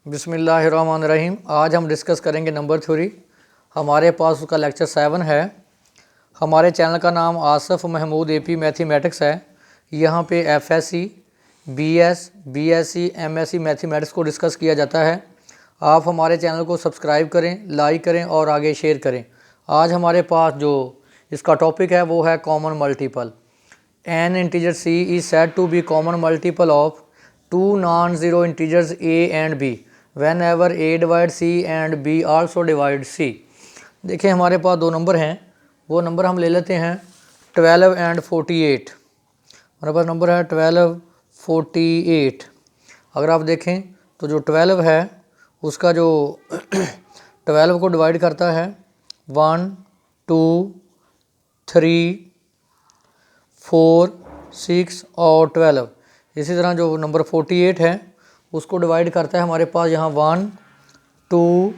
बिस्मिल्लाहिर्रहमानिर्रहीम। आज हम डिस्कस करेंगे नंबर थ्योरी। हमारे पास उसका लेक्चर 7 है। हमारे चैनल का नाम आसफ़ महमूद एपी मैथमेटिक्स है। यहाँ पे FSc, BS, BSc, MSc mathematics को डिस्कस किया जाता है। आप हमारे चैनल को सब्सक्राइब करें, लाइक करें और आगे शेयर करें। आज हमारे पास जो इसका टॉपिक है वो है common multiple. An integer c is said to be common multiple of two non zero integers a and b whenever a divide c and b also divide c. देखिए हमारे पास दो नंबर हैं, वो number हम ले लेते हैं 12 and 48। हमारे पास नंबर है 12, 48। अगर आप देखें तो जो 12 है उसका जो 12 को डिवाइड करता है 1, 2, 3, 4, 6 और 12। इसी तरह जो नंबर 48 है उसको डिवाइड करता है हमारे पास यहाँ 1, 2,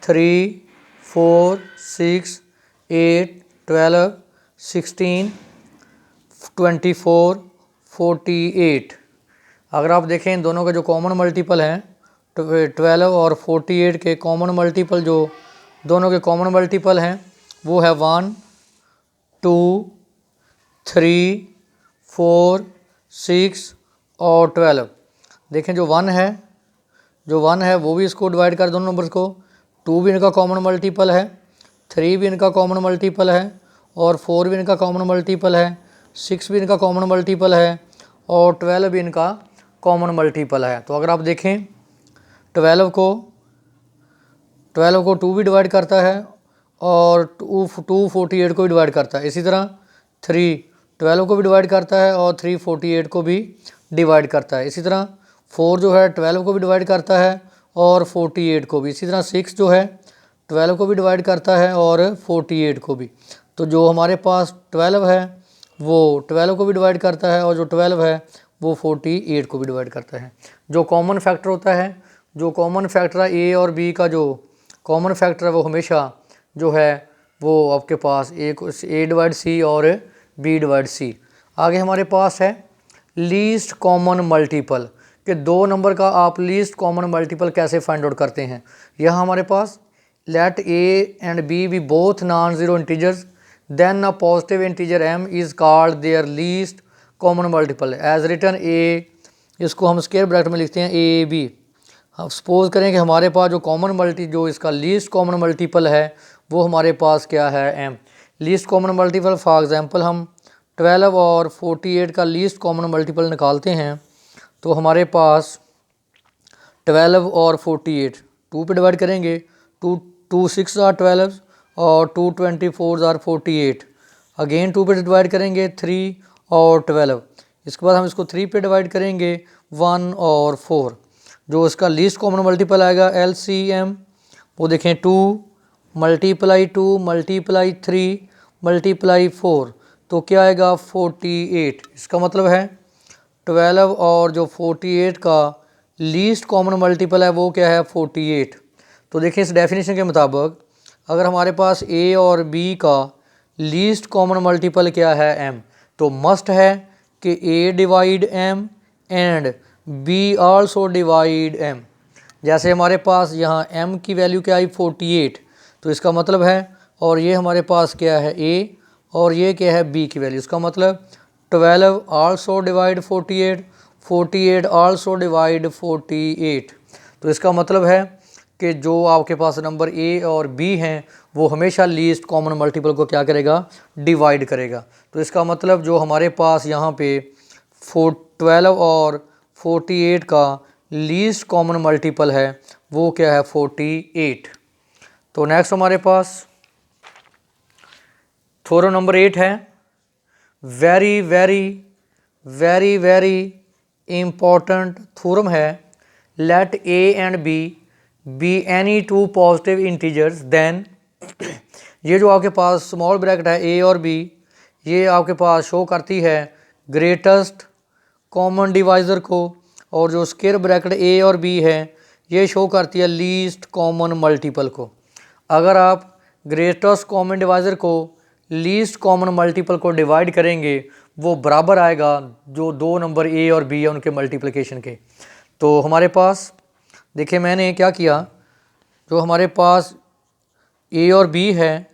3, 4, 6, 8, 12, 16, 24, 48। अगर आप देखें इन दोनों के जो कॉमन मल्टीपल हैं 12 और 48 के कॉमन मल्टीपल, जो दोनों के कॉमन मल्टीपल हैं वो है 1, 2, 3, 4, 6 और 12। देखें जो 1 है वो भी इसको डिवाइड कर दोनों नंबर्स को। 2 भी इनका कॉमन मल्टीपल है, 3 भी इनका कॉमन मल्टीपल है और 4 भी इनका कॉमन मल्टीपल है, 6 भी इनका कॉमन मल्टीपल है और 12 भी इनका कॉमन मल्टीपल है। तो अगर आप देखें 12 को 2 भी डिवाइड करता है और 2 48 को भी डिवाइड करता है। इसी तरह 3 12 को भी डिवाइड करता है और 3 48 को भी डिवाइड करता है। इसी तरह 4 जो है 12 को भी डिवाइड करता है और 48 को भी। इसी तरह 6 जो है 12 को भी डिवाइड करता है और 48 को भी। तो जो हमारे पास 12 है वो 12 को भी डिवाइड करता है और जो 12 है वो 48 को भी डिवाइड करता है। जो कॉमन फैक्टर होता है, जो कॉमन फैक्टर है ए और बी का, जो कॉमन फैक्टर है वो हमेशा जो है वो आपके पास ए डिवाइड सी और बी डिवाइड सी। आगे हमारे पास है लीस्ट कॉमन मल्टीपल, कि दो नंबर का आप लीस्ट कॉमन मल्टीपल कैसे फाइंड आउट करते हैं। यहाँ हमारे पास let a and b b both non zero integers then a positive integer m is called their least common multiple as written a. इसको हम स्क्वायर ब्रैकेट में लिखते हैं ए बी। हम सपोज करें कि हमारे पास जो इसका लीस्ट कॉमन मल्टीपल है वो हमारे पास क्या है, M. Least common multiple for example हम 12 और 48 का लीस्ट कॉमन मल्टीपल निकालते हैं तो हमारे पास 12 और 48 2 पे डिवाइड करेंगे, 2 6 आर 12 और 2 24 आर 48। अगेन 2 पे डिवाइड करेंगे 3 और 12। इसके बाद हम इसको 3 पे डिवाइड करेंगे 1 और 4। जो इसका लीस्ट कॉमन मल्टीपल आएगा LCM वो देखें 2 मल्टीप्लाई 2 मल्टीप्लाई 3 मल्टीप्लाई 4, तो क्या आएगा 48। इसका मतलब है 12 और जो 48 का लीस्ट कॉमन मल्टीपल है वो क्या है 48। तो देखिए इस डेफिनेशन के मुताबिक अगर हमारे पास ए और बी का लीस्ट कॉमन मल्टीपल क्या है एम, तो मस्ट है कि a divide m and b also divide m. जैसे हमारे पास यहाँ m की वैल्यू क्या आई 48, तो इसका मतलब है, और ये हमारे पास क्या है a और ये क्या है b की वैल्यू। इसका मतलब 12 आल्सो डिवाइड 48, 48 आल्सो डिवाइड 48। तो इसका मतलब है कि जो आपके पास नंबर a और b हैं वो हमेशा लीस्ट कॉमन मल्टीपल को क्या करेगा, डिवाइड करेगा। तो इसका मतलब जो हमारे पास यहाँ पे 12 और 48 का लीस्ट कॉमन मल्टीपल है वो क्या है 48। तो नेक्स्ट हमारे पास थ्योरम नंबर 8 है। Very very very very important theorem है। Let a and b any two positive integers then ये जो आपके पास स्मॉल ब्रैकेट है ए और बी, ये आपके पास शो करती है ग्रेटेस्ट कॉमन डिवाइज़र को, और जो स्क्वायर ब्रैकेट ए और बी है ये शो करती है लीस्ट कॉमन मल्टीपल को। अगर आप ग्रेटेस्ट कॉमन डिवाइज़र को लीस्ट कॉमन मल्टीपल को डिवाइड करेंगे वो बराबर आएगा जो दो नंबर ए और बी है उनके मल्टीप्लिकेशन के। तो हमारे पास देखिए मैंने क्या किया, जो हमारे पास ए और बी है,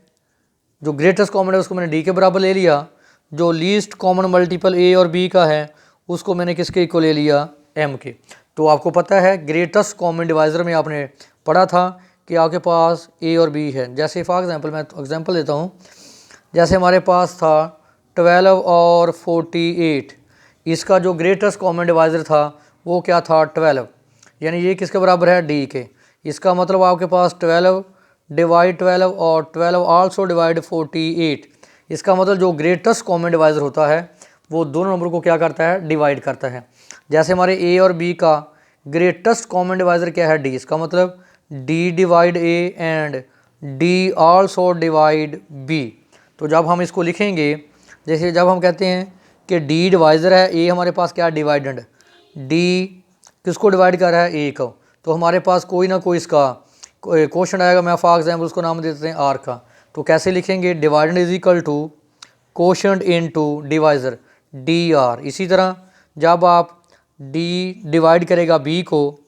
जो ग्रेटेस्ट कॉमन है उसको मैंने डी के बराबर ले लिया, जो लीस्ट कॉमन मल्टीपल ए और बी का है उसको मैंने किसके इक्वल ले लिया, एम के। तो आपको पता है ग्रेटेस्ट कॉमन डिवाइज़र में आपने पढ़ा था कि आपके पास ए और बी है। जैसे फॉर एग्जांपल मैं एग्जांपल देता हूँ, जैसे हमारे पास था 12 और 48, इसका जो ग्रेटेस्ट कॉमन डिवाइज़र था वो क्या था, 12, यानी ये किसके बराबर है, डी के। इसका मतलब आपके पास 12 डिवाइड 12 और 12 आल्सो डिवाइड 48, इसका मतलब जो ग्रेटेस्ट कॉमन डिवाइज़र होता है वो दोनों नंबर को क्या करता है, डिवाइड करता है। जैसे हमारे ए और बी का ग्रेटेस्ट कॉमन डिवाइज़र क्या है, डी, इसका मतलब D divide A and D also divide B. तो जब हम इसको लिखेंगे, जैसे जब हम कहते हैं कि डी डिवाइज़र है, ए हमारे पास क्या है, डिवाइडेंड, डी किसको डिवाइड कर रहा है, ए को, तो हमारे पास कोई ना कोई इसका क्वेश्चन आएगा। मैं फॉर एग्जाम्पल उसको नाम देते हैं आर का, तो कैसे लिखेंगे, dividend is equal to quotient into divisor D R. इसी तरह जब आप डी डिवाइड करेगा बी को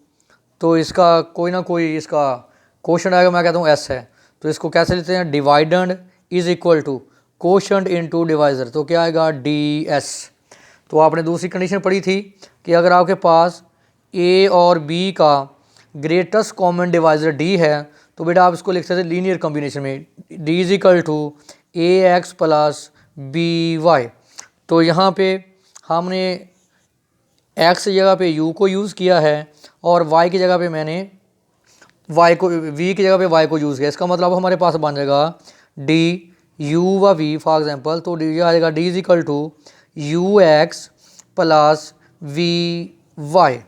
तो इसका कोई ना कोई इसका क्वेश्चन आएगा, मैं कहता हूँ एस है, तो इसको कैसे लेते हैं, dividend is equal to quotient into divisor, तो क्या आएगा, डी एस। तो आपने दूसरी कंडीशन पढ़ी थी कि अगर आपके पास ए और बी का ग्रेटेस्ट कॉमन डिवाइज़र डी है तो बेटा आप इसको लिख सकते हैं लीनियर कॉम्बिनेशन में, D is equal to A X plus B Y. तो यहाँ पे हमने एक्स की जगह पे यू को यूज़ किया है और वाई की जगह पे मैंने वाई को, वी की जगह पे वाई को यूज़ किया। इसका मतलब हमारे पास बन जाएगा डी यू व वी फॉर एग्जांपल, तो डी आ जाएगा D is equal to U X plus V Y.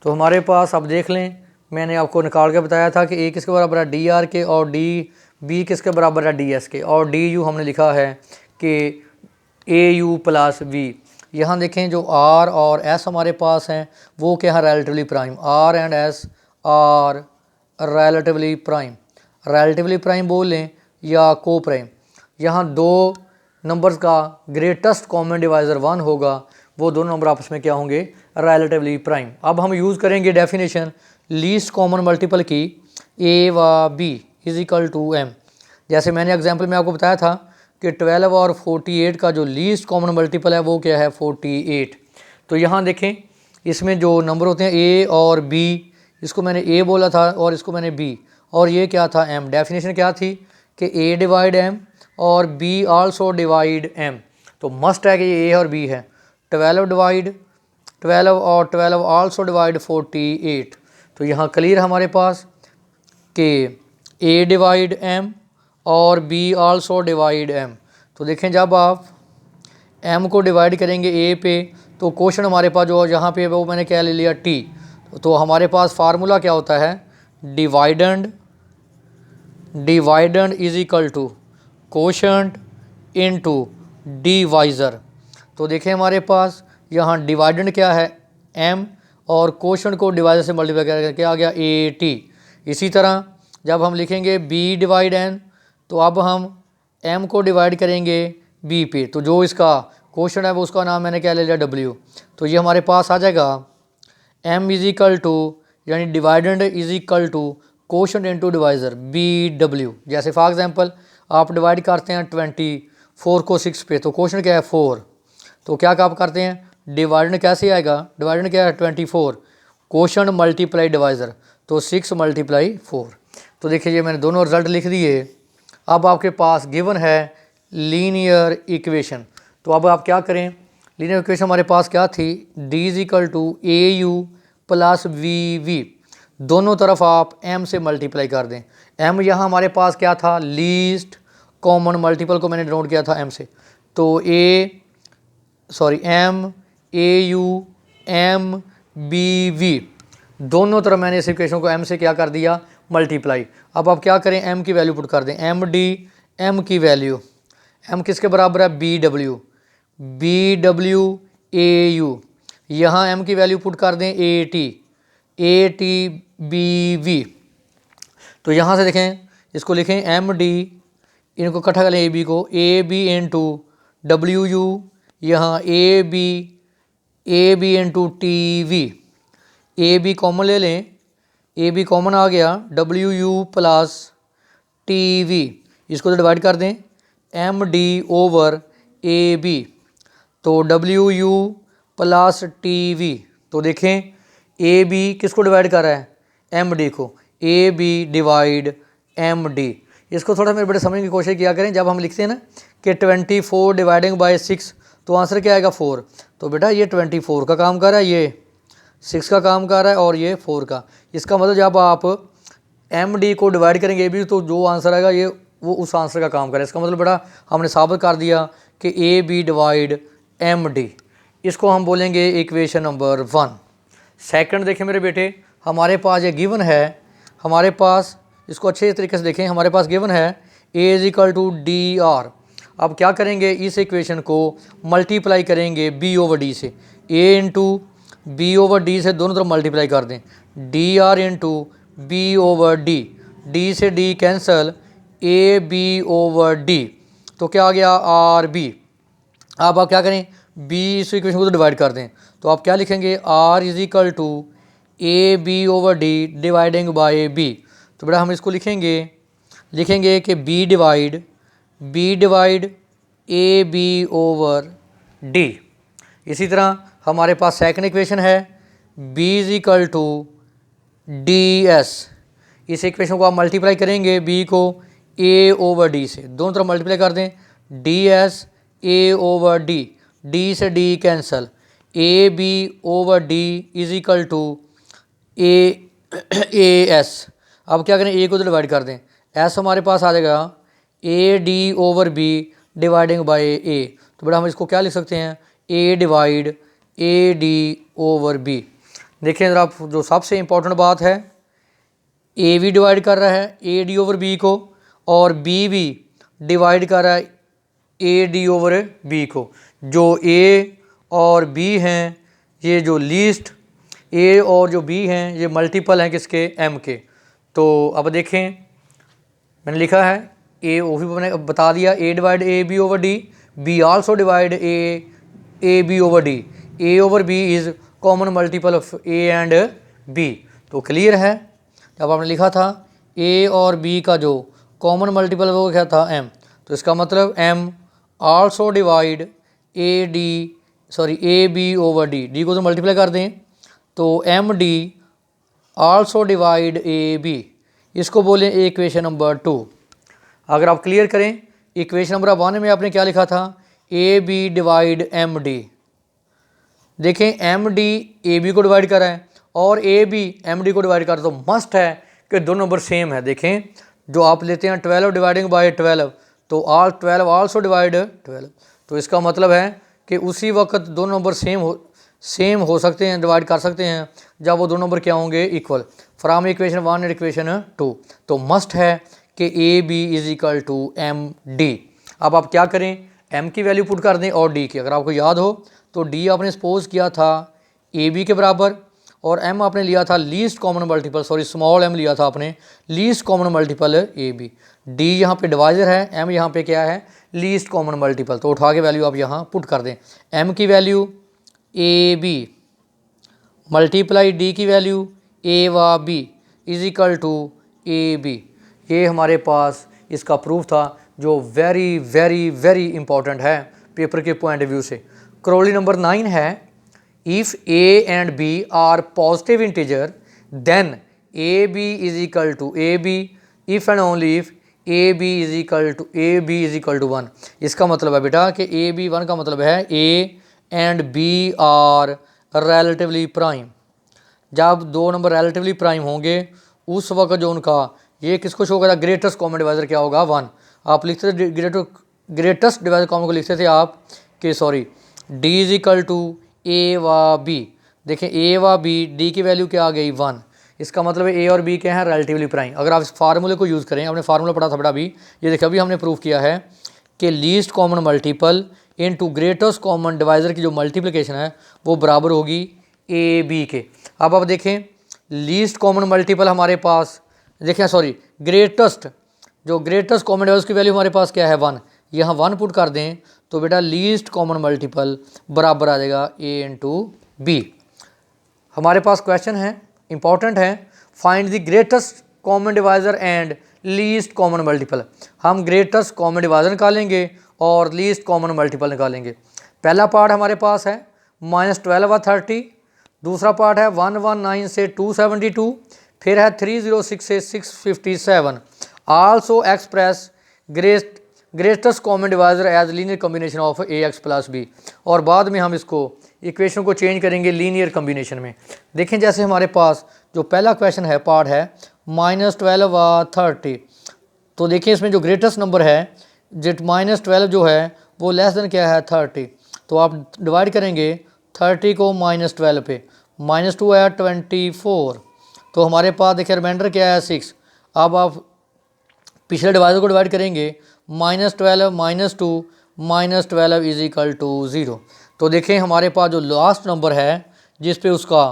तो हमारे पास अब देख लें, मैंने आपको निकाल के बताया था कि ए किसके बराबर है, डी आर के, और डी बी किसके बराबर है, डी एस के, और डी यू हमने लिखा है कि ए यू प्लस वी। यहाँ देखें जो आर और एस हमारे पास हैं वो क्या है, relatively prime, R and S R relatively prime. Relatively prime बोल लें या को प्राइम, यहाँ दो नंबर्स का ग्रेटेस्ट कॉमन डिवाइज़र 1 होगा, वो दोनों नंबर आपस में क्या होंगे, रिलेटिवली प्राइम। अब हम यूज़ करेंगे डेफिनेशन लीस्ट कॉमन मल्टीपल की, ए व B is equal to M. जैसे मैंने एग्जांपल में आपको बताया था कि 12 और 48 का जो लीस्ट कॉमन मल्टीपल है वो क्या है, 48। तो यहाँ देखें इसमें जो नंबर होते हैं ए और बी, इसको मैंने ए बोला था और इसको मैंने बी, और ये क्या था, एम। डेफिनेशन क्या थी कि ए डिवाइड एम और बी आल्सो डिवाइड एम, तो मस्ट है कि ये ए और बी है। 12 डिवाइड 12 और 12 आल्सो डिवाइड 48। तो यहाँ क्लियर हमारे पास कि ए डिवाइड एम और बी आल्सो डिवाइड एम। तो देखें जब आप एम को डिवाइड करेंगे ए पे तो क्वेश्चन हमारे पास जो यहाँ पे वो मैंने क्या ले लिया, टी। तो हमारे पास फार्मूला क्या होता है, dividend is equal to quotient into divisor. तो देखें हमारे पास यहाँ डिवाइडेंड क्या है, एम, और कोशंट को डिवाइज़र से मल्टीप्लाई करके आ गया ए टी। इसी तरह जब हम लिखेंगे बी डिवाइड एन, तो अब हम एम को डिवाइड करेंगे बी पे, तो जो इसका क्वेश्चन है वो उसका नाम मैंने क्या ले लिया, डब्ल्यू। तो ये हमारे पास आ जाएगा एम इज इक्वल टू, यानी dividend is equal to question into divisor B W. जैसे फॉर एग्जांपल आप डिवाइड करते हैं 24 को 6 पे, तो क्वेश्चन क्या है 4, तो क्या आप करते हैं डिवाइडेंड कैसे आएगा, डिवाइडेंड क्या है 24, क्वेश्चन मल्टीप्लाई डिवाइज़र, तो 6 मल्टीप्लाई 4। तो देखिए ये मैंने दोनों रिजल्ट लिख दिए। अब आपके पास गिवन है लीनियर इक्वेशन, तो अब आप क्या करें, लीनियर इक्वेशन हमारे पास क्या थी, D is equal to A U plus V V, दोनों तरफ आप एम से मल्टीप्लाई कर दें। एम यहाँ हमारे पास क्या था, लीस्ट कॉमन मल्टीपल को मैंने नोट किया था एम से, तो M A U M B V, दोनों तरफ मैंने इस इक्वेशन को एम से क्या कर दिया, मल्टीप्लाई। अब आप क्या करें, एम की वैल्यू पुट कर दें, एम डी, एम की वैल्यू, एम किसके बराबर है, बी डब्ल्यू ए यू, यहाँ एम की वैल्यू पुट कर दें ए टी बी वी। तो यहाँ से देखें इसको लिखें एम डी, इनको इकट्ठा करें ए बी को, ए बी इंटू डब्ल्यू यू, यहाँ a b into t v, a b common ले लें, ए बी कॉमन आ गया, डब्ल्यू यू प्लस टी वी, इसको तो डिवाइड कर दें, m d over a b, तो डब्ल्यू यू प्लस टी वी, तो देखें ए बी किसको डिवाइड कर रहा है, एम डी को, ए बी डिवाइड एम डी। इसको थोड़ा मेरे बड़े समझने की कोशिश किया करें। जब हम लिखते हैं ना कि 24 डिवाइडिंग बाय 6, तो आंसर क्या आएगा 4। तो बेटा ये 24 का काम कर रहा है, ये 6 का काम कर रहा है और ये 4 का। इसका मतलब जब आप एम डी को डिवाइड करेंगे ए बी, तो जो आंसर आएगा ये वो उस आंसर का काम करें। इसका मतलब बेटा हमने साबित कर दिया कि ए बी डिवाइड एम डी। इसको हम बोलेंगे इक्वेशन नंबर 1। सेकंड देखें मेरे बेटे, हमारे पास ये गिवन है, हमारे पास इसको अच्छे तरीके से देखें, हमारे पास गिवन है a is equal to d r. अब क्या करेंगे, इस इक्वेशन को मल्टीप्लाई करेंगे बी ओवर डी से, a into b over d से दोनों तरफ मल्टीप्लाई कर दें, d r into b over D, d से d cancel, a B over d, तो क्या आ गया आर बी। अब आप क्या करें, बी इस इक्वेशन को तो डिवाइड कर दें, तो आप क्या लिखेंगे, R is equal to A B over D dividing by B. तो बेटा हम इसको लिखेंगे कि B divide A B over D. इसी तरह हमारे पास सेकंड इक्वेशन है B is equal to D S. इस इक्वेशन को आप मल्टीप्लाई करेंगे बी को ए ओवर डी से, दोनों तरफ मल्टीप्लाई कर दें, d s a over D, d से d cancel, a B over d is equal to a s. अब क्या करें, ए को तो डिवाइड कर दें, एस हमारे पास आ जाएगा a d over b dividing by a. तो बेटा हम इसको क्या लिख सकते हैं, a divide a d over b. देखिए ज़रा जो सबसे इम्पोर्टेंट बात है, ए भी डिवाइड कर रहा है ए डी ओवर बी को, और बी भी डिवाइड कर रहा है ए डी ओवर बी को। जो ए और बी हैं ये जो लीस्ट, ए और जो बी हैं ये मल्टीपल हैं किसके, एम के। तो अब देखें मैंने लिखा है ए, वो भी मैंने बता दिया, a divide A B over d, b also divide A B over d, a over b is common multiple of a and b. तो क्लियर है, जब आपने लिखा था ए और बी का जो कॉमन मल्टीपल वो क्या था, एम, तो इसका मतलब M also divide A B over D, D को तो मल्टीप्लाई कर दें, तो एम डी आल्सो डिवाइड ए बी, इसको बोलें इक्वेशन नंबर 2। अगर आप क्लियर करें, इक्वेशन नंबर 1 में आपने क्या लिखा था, A B divide M D. देखें एम डी ए बी को डिवाइड कर रहा है और ए बी एम डी को डिवाइड कर रहा है, तो मस्ट है कि दोनों नंबर सेम है। देखें जो आप लेते हैं 12 डिवाइडिंग बाय 12, तो ऑल 12 आल्सो डिवाइड 12, तो इसका मतलब है कि उसी वक्त दोनों नंबर सेम हो सकते हैं, डिवाइड कर सकते हैं जब वो दोनों नंबर क्या होंगे, equal, from equation 1 and equation 2। तो मस्ट है कि A B is equal to M D. अब आप क्या करें, एम की वैल्यू पुट कर दें और डी की। अगर आपको याद हो तो डी आपने सपोज किया था ए बी के बराबर, और एम आपने लिया था least common multiple, small M लिया था आपने least common multiple A B. D यहाँ पे डिवाइजर है, एम यहाँ पे क्या है, लीस्ट कॉमन मल्टीपल। तो उठा के वैल्यू आप यहाँ पुट कर दें, एम की value A B multiply D की वैल्यू ए व B is equal to A B. ये हमारे पास इसका प्रूफ था जो वेरी वेरी वेरी इंपॉर्टेंट है पेपर के पॉइंट ऑफ व्यू से। क्रोली नंबर 9 है, if A and B are positive integer then A B is equal to A B, if and only if A B is equal to 1। इसका मतलब है बेटा कि A B 1 का मतलब है A and B are relatively prime. जब दो नंबर रिलेटिवली प्राइम होंगे उस वक्त जो उनका ये किसको शो करेगा, ग्रेटेस्ट कॉमन डिवाइजर क्या होगा, 1। आप लिखते थे ग्रेटेस्ट डिवाइजर कॉमन को लिखते थे आप कि डी इज इक्वल टू ए व बी। देखें ए व बी, डी की वैल्यू क्या आ गई 1। इसका मतलब है ए और बी क्या है, रिलेटिवली प्राइम। अगर आप इस फार्मूले को यूज़ करें, आपने फार्मूला पढ़ा था बेटा अभी, ये देखिए अभी हमने प्रूव किया है कि least common multiple into greatest common divisor की जो मल्टीप्लिकेशन है वो बराबर होगी ए बी के। अब आप देखें लीस्ट कॉमन मल्टीपल हमारे पास, देखें ग्रेटेस्ट कॉमन डिवाइजर की वैल्यू हमारे पास क्या है 1, यहाँ 1 पुट कर दें तो बेटा लीस्ट कॉमन मल्टीपल बराबर आ जाएगा ए इंटू बी। हमारे पास क्वेश्चन है, इंपॉर्टेंट है, find the greatest common divisor and least common multiple. हम ग्रेटेस्ट कॉमन डिवाइज़र निकालेंगे और लीस्ट कॉमन मल्टीपल निकालेंगे। पहला पार्ट हमारे पास है -12 और 30, दूसरा पार्ट है 119 से 272, फिर है 306 से 657। Also express greatest common divisor as linear combination of ax plus B, और बाद में हम इसको इक्वेशन को चेंज करेंगे लीनियर कॉम्बिनेशन में। देखें जैसे हमारे पास जो पहला क्वेश्चन है पार्ट है -12 व 30, तो देखिए इसमें जो ग्रेटेस्ट नंबर है -12 जो है वो लेस देन क्या है 30, तो आप डिवाइड करेंगे 30 को -12 पे, -2 है 24, तो हमारे पास देखिए रिमाइंडर क्या है 6। अब आप पिछले डिवाइजर को डिवाइड करेंगे -12 -2 -12 इज इक्वल टू 0। तो देखें हमारे पास जो लास्ट नंबर है जिस पे उसका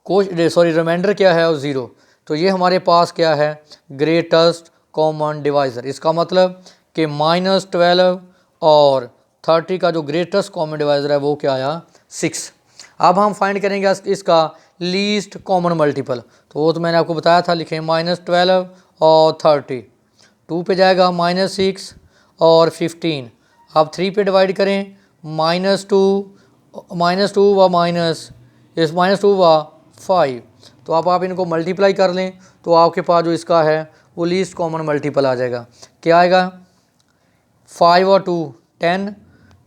रिमाइंडर क्या है और 0, तो ये हमारे पास क्या है ग्रेटेस्ट कॉमन डिवाइज़र। इसका मतलब कि -12 और 30 का जो ग्रेटेस्ट कॉमन डिवाइज़र है वो क्या आया 6। अब हम फाइंड करेंगे इसका लीस्ट कॉमन मल्टीपल, तो वो तो मैंने आपको बताया था, लिखें -12 और 30, 2 पे जाएगा -6 और 15। अब 3 पे डिवाइड करें -2 व -2 व 5, तो अब आप इनको मल्टीप्लाई कर लें तो आपके पास जो इसका है वो लीस्ट कॉमन मल्टीपल आ जाएगा। क्या आएगा 5 और 2 10,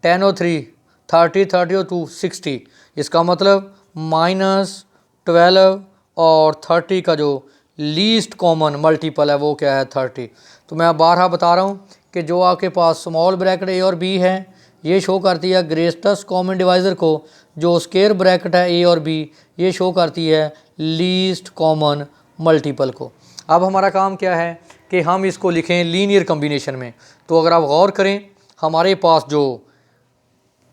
10 और 3 30, 30 और 2 60। इसका मतलब -12 और 30 का जो लीस्ट कॉमन मल्टीपल है वो क्या है 30। तो मैं बारहा बता रहा हूँ कि जो आपके पास स्मॉल ब्रैकेट ए और बी है ये शो करती है ग्रेटेस्ट कॉमन डिवाइज़र को, जो स्क्वायर ब्रैकेट है ए और बी ये शो करती है लीस्ट कॉमन मल्टीपल को। अब हमारा काम क्या है कि हम इसको लिखें लीनियर कॉम्बिनेशन में। तो अगर आप गौर करें हमारे पास जो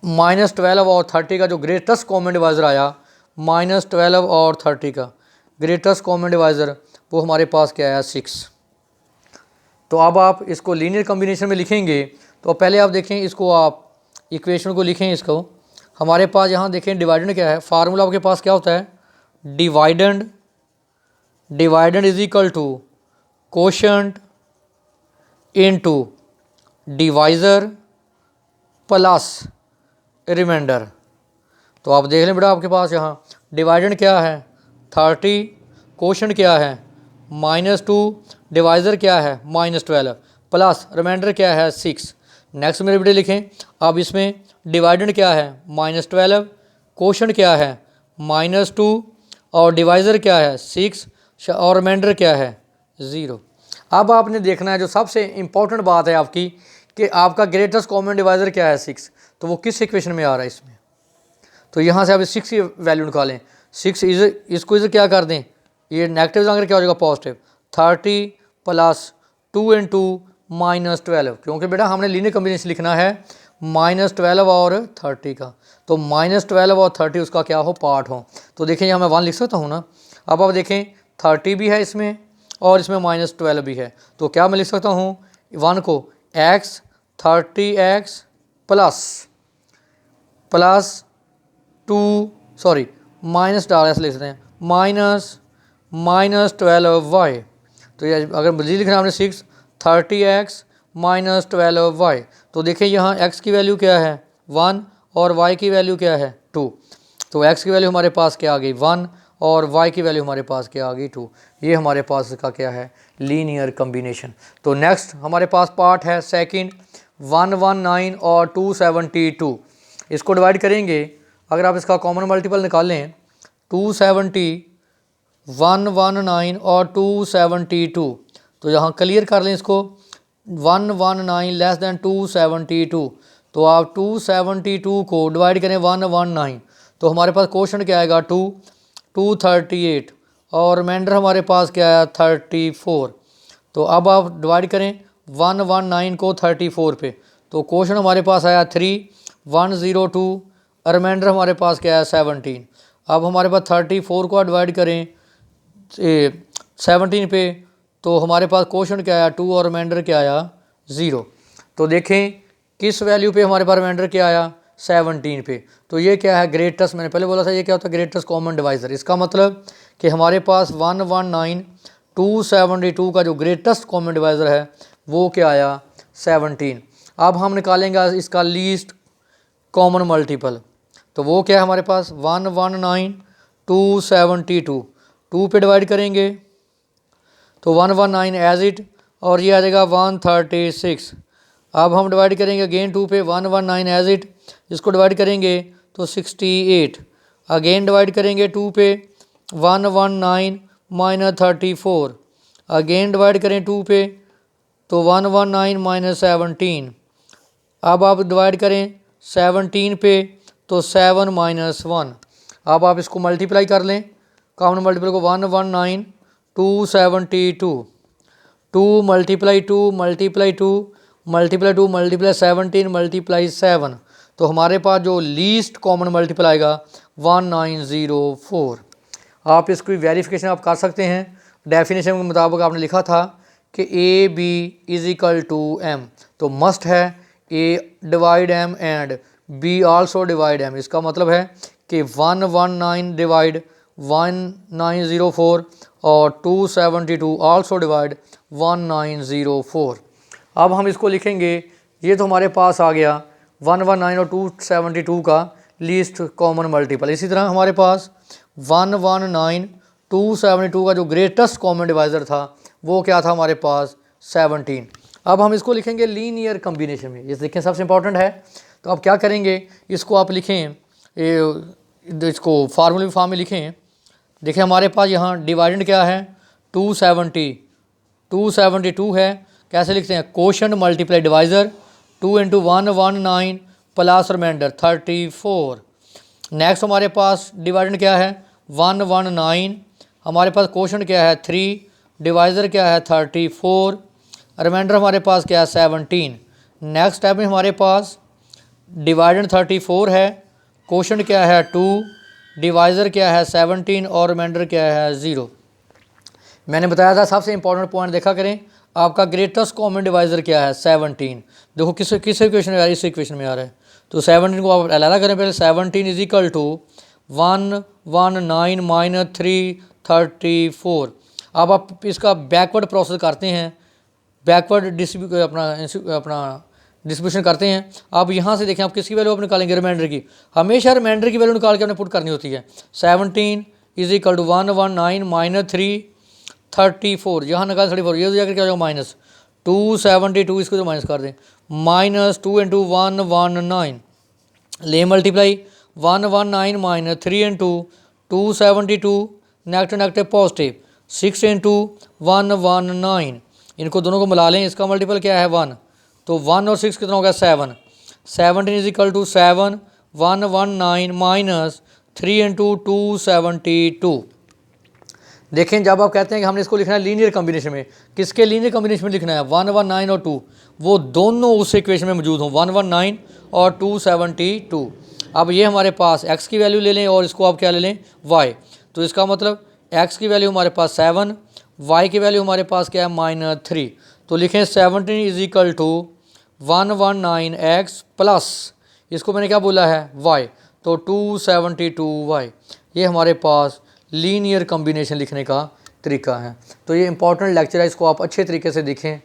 -12 और 30 का जो ग्रेटेस्ट कॉमन डिवाइज़र आया, -12 और 30 का ग्रेटेस्ट कॉमन डिवाइज़र वो हमारे पास क्या आया 6। तो अब आप इसको लीनियर कॉम्बिनेशन में लिखेंगे तो पहले आप देखें इसको, आप इक्वेशन को लिखें इसको। हमारे पास यहाँ देखें डिवाइडेंड क्या है, फार्मूला आपके पास क्या होता है dividend is equal to quotient into divisor plus reminder. तो आप देख लें बेटा आपके पास यहाँ डिवाइडेंड क्या है 30, कोशंट क्या है -2, डिवाइज़र क्या है -12 प्लस रिमाइंडर क्या है 6। नेक्स्ट मेरे बेटे लिखें, अब इसमें डिवाइडेंड क्या है -12, कोशंट क्या है -2 और डिवाइज़र क्या है 6 और रिमाइंडर क्या है 0। अब आपने देखना है जो सबसे इम्पॉर्टेंट बात है आपकी कि आपका ग्रेटेस्ट कॉमन डिवाइज़र क्या है 6, तो वो किस इक्वेशन में आ रहा है इसमें। तो यहाँ से आप 6 की वैल्यू निकालें, 6 इसको इधर क्या कर दें, ये नेगेटिव जाकर क्या हो जाएगा पॉजिटिव, 30 + 2 × -12, क्योंकि बेटा हमने लीनियर कॉम्बिनेशन लिखना है -12 और 30 का, तो -12 और 30 उसका क्या हो पार्ट हो। तो देखिए यहाँ मैं 1 लिख सकता हूँ ना। अब आप देखें 30 भी है इसमें और इसमें -12 भी है, तो क्या मैं लिख सकता हूँ 1 को x 30x प्लस 2 माइनस डाल ऐसे लिख सकते हैं -12y। तो ये अगर मजीद लिखना है हमने 6 30x -12y, तो देखिए यहाँ x की वैल्यू क्या है 1 और y की वैल्यू क्या है 2। तो x की वैल्यू हमारे पास क्या आ गई 1 और y की वैल्यू हमारे पास क्या आ गई 2। ये हमारे पास इसका क्या है लीनियर कॉम्बिनेशन। तो नेक्स्ट हमारे पास पार्ट है सेकंड 119 और 272। इसको डिवाइड करेंगे, अगर आप इसका कॉमन मल्टीपल निकालें 270, 119 और 272, तो यहाँ क्लियर कर लें इसको 119 लेस दैन 272, तो आप 272 को डिवाइड करें 119, तो हमारे पास क्वेश्चन क्या आएगा 238 और रिमाइंडर हमारे पास क्या आया 34। तो अब आप डिवाइड करें 119 को 34 पे, तो क्वेश्चन हमारे पास आया 3102, रिमाइंडर हमारे पास क्या है 17। अब हमारे पास 34 को डिवाइड करें 17 पे, तो हमारे पास क्वेश्चन क्या आया 2 और रिमाइंडर क्या आया 0। तो देखें किस वैल्यू पे हमारे पास रिमाइंडर क्या आया, 17 पे। तो ये क्या है, ग्रेटेस्ट, मैंने पहले बोला था ये क्या होता है, ग्रेटेस्ट कॉमन डिवाइज़र। इसका मतलब कि हमारे पास 119,272 का जो ग्रेटेस्ट कॉमन डिवाइज़र है वो क्या आया, 17। अब हम निकालेंगे इसका लीस्ट कॉमन मल्टीपल। तो वो क्या है हमारे पास, 119,272, 2 पे डिवाइड करेंगे तो 119 एज इट, और ये आ जाएगा 136। अब हम डिवाइड करेंगे अगेन 2 पे, 119 एज इट, इसको डिवाइड करेंगे तो 68। अगेन डिवाइड करेंगे 2 पे, 119 माइनस 34। अगेन डिवाइड करें 2 पे तो 119 माइनस 17। अब आप डिवाइड करें 17 पे तो 7 माइनस 1। अब आप इसको मल्टीप्लाई कर लें, कॉमन मल्टीपल को, 119,272, 2 multiply 2 multiply 2 multiply 2 multiply 17 multiply 7, तो हमारे पास जो लीस्ट कॉमन मल्टीपल आएगा 1904। आप इसकी वेरिफिकेशन आप कर सकते हैं। डेफिनेशन के मुताबिक आपने लिखा था कि A B is equal to m, तो मस्ट है a divide m and b also divide m. इसका मतलब है कि 119 डिवाइड 1904 और 272 आल्सो डिवाइड 1904। अब हम इसको लिखेंगे, ये तो हमारे पास आ गया 119 और 272 का लीस्ट कॉमन मल्टीपल। इसी तरह हमारे पास 119 272 का जो ग्रेटेस्ट कॉमन डिवाइज़र था वो क्या था हमारे पास, 17। अब हम इसको लिखेंगे लीनियर कम्बिनेशन में, ये देखें सबसे इंपॉर्टेंट है। तो आप क्या करेंगे, इसको आप लिखें, इसको फार्मूले फॉर्म में लिखें। देखिए हमारे पास यहाँ डिवाइडेंड क्या है, 272 है। कैसे लिखते हैं, कोशेंट मल्टीप्लाई डिवाइज़र, 2 इंटू 119 प्लस रिमाइंडर 34। नेक्स्ट हमारे पास डिवाइडेंड क्या है, 119, हमारे पास कोशेंट क्या है 3, डिवाइज़र क्या है 34, रिमाइंडर हमारे पास क्या है 17। नेक्स्ट स्टेप में हमारे पास डिवाइडेंड 34 है, कोशेंट क्या है 2, डिवाइज़र क्या है 17 और रिमाइंडर क्या है 0। मैंने बताया था सबसे इंपॉर्टेंट पॉइंट देखा करें, आपका ग्रेटेस्ट कॉमन डिवाइज़र क्या है 17। देखो किस इक्वेशन में आ रहा है, इस इक्वेशन में आ रहा है। तो 17 को आप अलग करें पहले, 17 इज इक्वल टू 119 माइनस 334। अब आप इसका बैकवर्ड प्रोसेस करते हैं, बैकवर्ड अपना डिस्ट्रीब्यूशन करते हैं। अब यहाँ से देखें आप किसकी वैल्यू आप निकालेंगे, रिमाइंडर की। हमेशा रिमाइंडर की वैल्यू निकाल के आपने पुट करनी होती है। 17 इज इक्वल टू 119 माइनस 334, यहाँ निकाल 34, ये तो जाकर क्या हो जाएगा माइनस 272, इसको जो माइनस कर दें, माइनस 2 इंटू 119, ले multiply 119 minus 3 into 272, negative positive 6 into 119, इनको दोनों को मिला लें, इसका मल्टीपल क्या है 1, तो 1 और 6 कितना हो गया 7। 17 is equal to 7, 119 minus 3 into 272। देखें जब आप कहते हैं कि हमने इसको लिखना है लीनियर कम्बिनेशन में, किसके लीनियर कम्बिनेशन में लिखना है, 119 और 2, वो दोनों उस इक्वेशन में मौजूद हों, 119 और 272। अब ये हमारे पास x की वैल्यू ले लें और इसको आप क्या ले लें, y। तो इसका मतलब x की वैल्यू हमारे पास 7, y की वैल्यू हमारे पास क्या है -3। तो लिखें 17 is equal to 119x plus, इसको मैंने क्या बोला है y, तो 272y। ये हमारे पास लीनियर कम्बिनेशन लिखने का तरीका है। तो ये इंपॉर्टेंट लेक्चर है, इसको आप अच्छे तरीके से देखें।